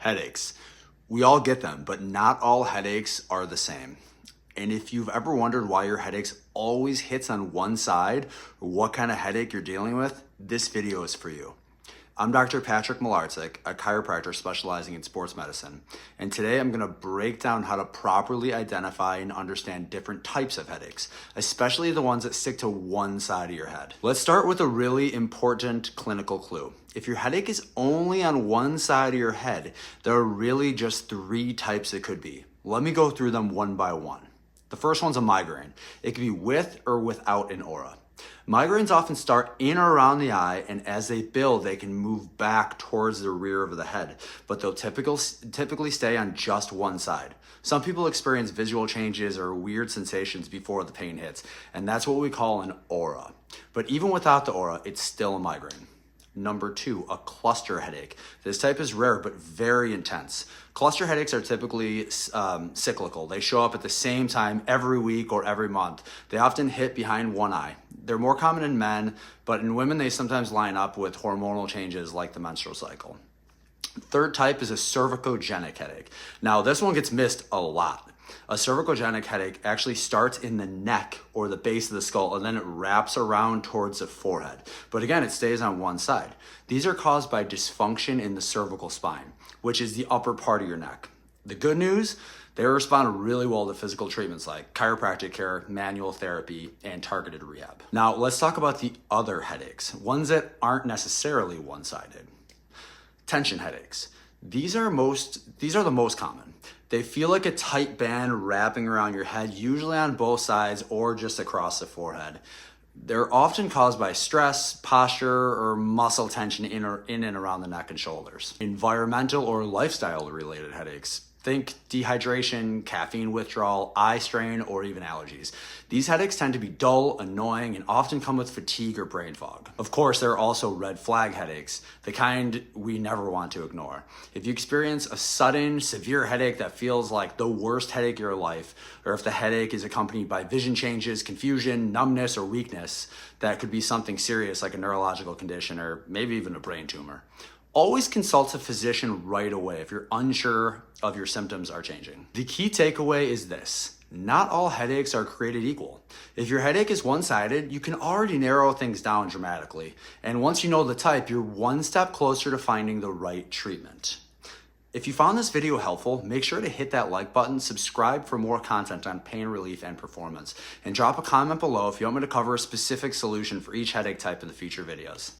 Headaches. We all get them, but not all headaches are the same. And if you've ever wondered why your headaches always hits on one side, or what kind of headache you're dealing with, this video is for you. I'm Dr. Patrick Malartsik, a chiropractor specializing in sports medicine. And today I'm gonna break down how to properly identify and understand different types of headaches, especially the ones that stick to one side of your head. Let's start with a really important clinical clue. If your headache is only on one side of your head, there are really just three types it could be. Let me go through them one by one. The first one's a migraine. It could be with or without an aura. Migraines often start in or around the eye, and as they build, they can move back towards the rear of the head, but they'll typically stay on just one side. Some people experience visual changes or weird sensations before the pain hits, and that's what we call an aura. But even without the aura, it's still a migraine. Number two, a cluster headache. This type is rare but very intense. Cluster headaches are typically cyclical. They show up at the same time every week or every month. They often hit behind one eye. They're more common in men, but in women they sometimes line up with hormonal changes like the menstrual cycle. Third type is a cervicogenic headache. Now this one gets missed a lot. A cervicogenic headache actually starts in the neck or the base of the skull, and then it wraps around towards the forehead. But again, it stays on one side. These are caused by dysfunction in the cervical spine, which is the upper part of your neck. The good news, they respond really well to physical treatments like chiropractic care, manual therapy, and targeted rehab. Now let's talk about the other headaches, ones that aren't necessarily one-sided. Tension headaches. These are the most common. They feel like a tight band wrapping around your head, usually on both sides or just across the forehead. They're often caused by stress, posture, or muscle tension in and around the neck and shoulders. Environmental or lifestyle related headaches. Think dehydration, caffeine withdrawal, eye strain, or even allergies. These headaches tend to be dull, annoying, and often come with fatigue or brain fog. Of course, there are also red flag headaches, the kind we never want to ignore. If you experience a sudden, severe headache that feels like the worst headache of your life, or if the headache is accompanied by vision changes, confusion, numbness, or weakness, that could be something serious like a neurological condition or maybe even a brain tumor. Always consult a physician right away if you're unsure of your symptoms are changing. The key takeaway is this: not all headaches are created equal. If your headache is one-sided, you can already narrow things down dramatically. And once you know the type, you're one step closer to finding the right treatment. If you found this video helpful, make sure to hit that like button, subscribe for more content on pain relief and performance, and drop a comment below if you want me to cover a specific solution for each headache type in the future videos.